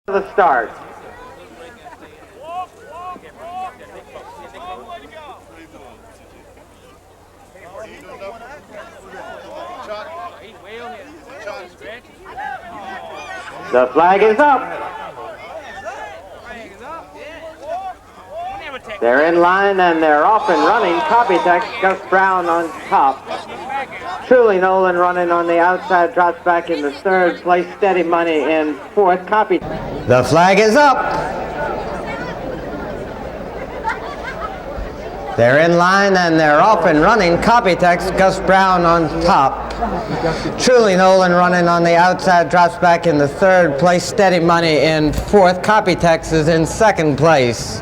The start. The flag is up. They're in line and they're off and running. Copytex, Gus Brown on top. Truly Nolan running on the outside, drops back into third place. Steady Money in fourth. Copytex. The flag is up. They're in line and they're off and running. Copytex, Gus Brown on top. Truly Nolan running on the outside, drops back into third place. Steady Money in fourth. Copytex is in second place.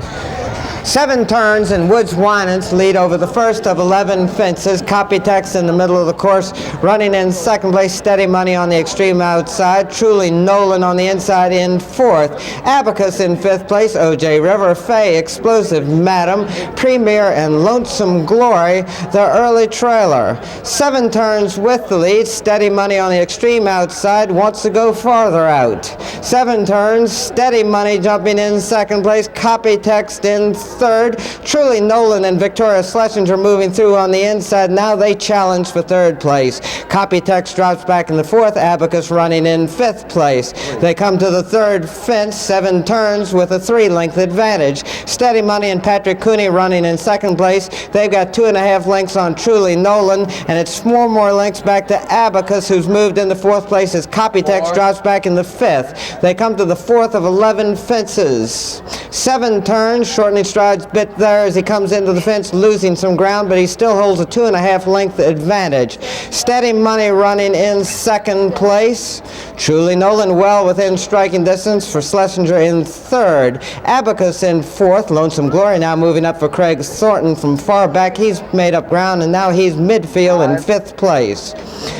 7 turns and Woods Winans lead over the first of 11 fences. Copytex in the middle of the course, running in second place. Steady Money on the extreme outside. Truly Nolan on the inside in fourth. Abacus in fifth place. O.J. River, Fay, Explosive Madam, Premier, and Lonesome Glory, the early trailer. 7 turns with the lead. Steady Money on the extreme outside, wants to go farther out. 7 turns, Steady Money jumping in second place. Copytex in third. Truly Nolan and Victoria Schlesinger moving through on the inside. Now they challenge for third place. Copytex drops back in the fourth. Abacus running in fifth place. They come to the third fence. 7 turns with a 3-length advantage. Steady Money and Patrick Cooney running in second place. They've got 2.5 lengths on Truly Nolan, and it's 4 more lengths back to Abacus, who's moved into fourth place as Copytex drops back in the fifth. They come to the fourth of 11 fences. 7 turns, shortening strides bit there as he comes into the fence, losing some ground, but he still holds a 2.5 length advantage. Steady Money running in second place. Truly Nolan well within striking distance for Schlesinger in third. Abacus in fourth. Lonesome Glory now moving up for Craig Thornton from far back. He's made up ground and now he's midfield in fifth place.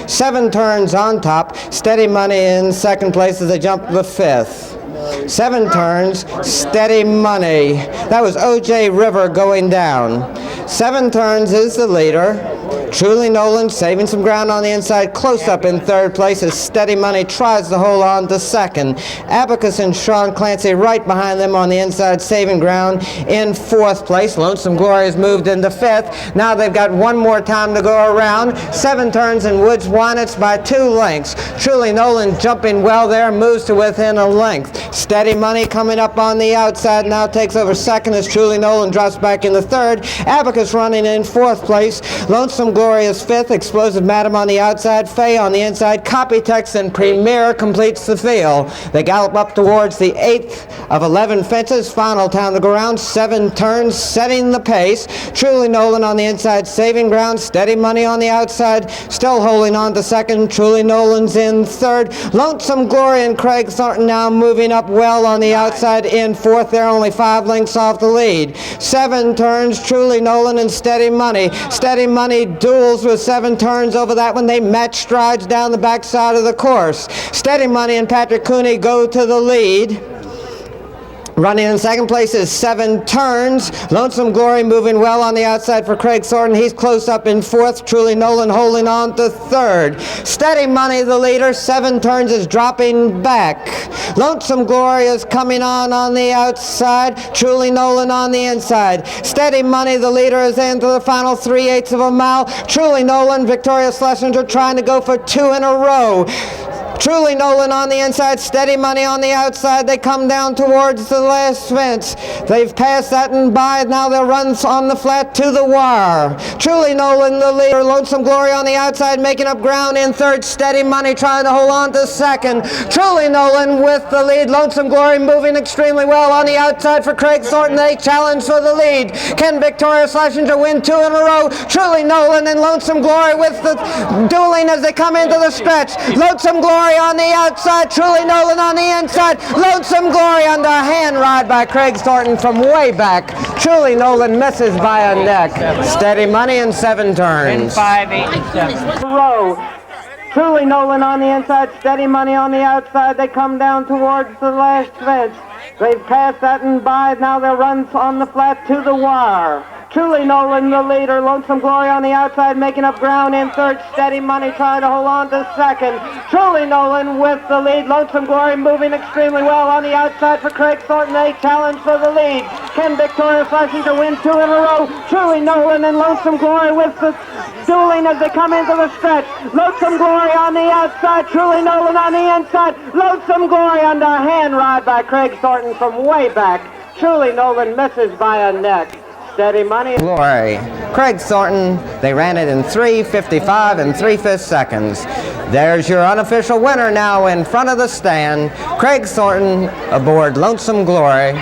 7 turns on top. Steady Money in second place as they jump to the fifth. 7 turns, Steady Money. That was O.J. River going down. 7 turns is the leader. Truly Nolan saving some ground on the inside, close up in third place as Steady Money tries to hold on to second. Abacus and Sean Clancy right behind them on the inside, saving ground in fourth place. Lonesome Glory has moved into fifth. Now they've got one more time to go around. 7 turns and Woods Winans by 2 lengths. Truly Nolan jumping well there, moves to within a length. Steady Money coming up on the outside, now takes over second as Truly Nolan drops back into third. Abacus running in fourth place. Lonesome Glory is fifth. Explosive Madam on the outside. Fay on the inside. Copytex and Premier completes the field. They gallop up towards the 8th of 11 fences. Final time to go around. 7 turns, setting the pace. Truly Nolan on the inside, saving ground. Steady Money on the outside, still holding on to second. Truly Nolan's in third. Lonesome Glory and Craig Thornton now moving up well on the outside in fourth. They're only 5 lengths off the lead. 7 turns, Truly Nolan and Steady Money. Steady Money duels with 7 turns over that one. They match strides down the backside of the course. Steady Money and Patrick Cooney go to the lead. Running in second place is 7 turns. Lonesome Glory moving well on the outside for Craig Thornton. He's close up in fourth. Truly Nolan holding on to third. Steady Money, the leader. 7 turns is dropping back. Lonesome Glory is coming on the outside. Truly Nolan on the inside. Steady Money, the leader, is into the final 3/8 of a mile. Truly Nolan, Victoria Schlesinger trying to go for 2 in a row. Truly Nolan on the inside, Steady Money on the outside. They come down towards the last fence. They've passed that and by. Now they'll run on the flat to the wire. Truly Nolan, the leader. Lonesome Glory on the outside, making up ground in third. Steady Money trying to hold on to second. Truly Nolan with the lead. Lonesome Glory moving extremely well on the outside for Craig Thornton. They challenge for the lead. Can Victoria Schlesinger win 2 in a row? Truly Nolan and Lonesome Glory with the dueling as they come into the stretch. Lonesome Glory on the outside, Truly Nolan on the inside. Lonesome Glory under a hand ride by Craig Thornton from way back. Truly Nolan misses by a neck. Steady Money in 7 turns. 5, 8, and 7. Row. Truly Nolan on the inside, Steady Money on the outside. They come down towards the last fence. They've passed that and by. Now they'll run on the flat to the wire. Truly Nolan the leader. Lonesome Glory on the outside making up ground in third. Steady Money trying to hold on to second. Truly Nolan with the lead. Lonesome Glory moving extremely well on the outside for Craig Thornton. A challenge for the lead. Can Victoria Flashing to win 2 in a row. Truly Nolan and Lonesome Glory with the dueling as they come into the stretch. Lonesome Glory on the outside. Truly Nolan on the inside. Lonesome Glory under a hand ride by Craig Thornton from way back. Truly Nolan misses by a neck. Steady Money. Glory. Craig Thornton, they ran it in 3:55 and 3/5 seconds. There's your unofficial winner now in front of the stand. Craig Thornton aboard Lonesome Glory.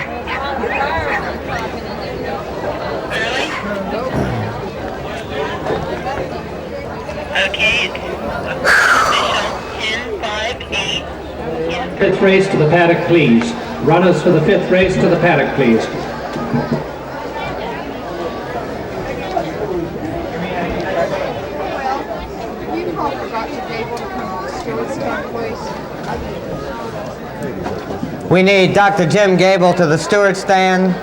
Okay, official 10-5-8. Fifth race to the paddock, please. Runners for the fifth race to the paddock, please. We need Dr. Jim Gable to the steward stand.